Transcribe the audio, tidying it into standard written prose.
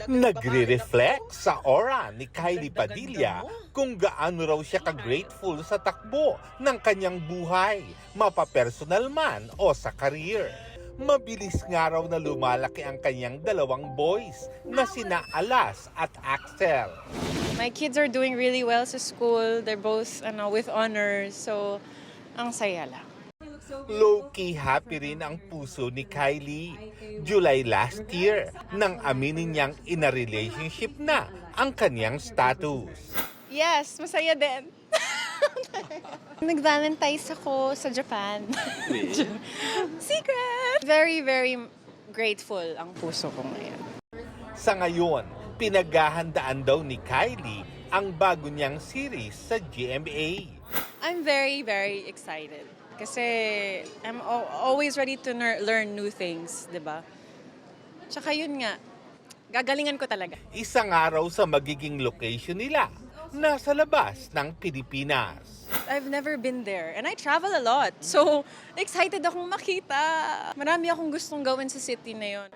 Nagre-reflect sa aura ni Kylie Padilla kung gaano raw siya ka-grateful sa takbo ng kanyang buhay, mapapersonal man o sa career. Mabilis nga raw na lumalaki ang kanyang dalawang boys na sina Alas at Axel. My kids are doing really well sa school. They're both with honors. So, ang saya lang. Low-key happy rin ang puso ni Kylie. July last year, nang aminin niyang in a relationship na ang kanyang status. Yes, masaya din. Nag-Valentine's ako sa Japan. Secret! Very, very grateful ang puso ko ngayon. Sa ngayon, pinaghahandaan daw ni Kylie ang bago niyang series sa GMA. I'm very, very excited. Kasi I'm always ready to learn new things, di ba? Tsaka yun nga, gagalingan ko talaga. Isang araw sa magiging location nila, nasa labas ng Pilipinas. I've never been there and I travel a lot. So, excited akong makita. Marami akong gustong gawin sa city na yon.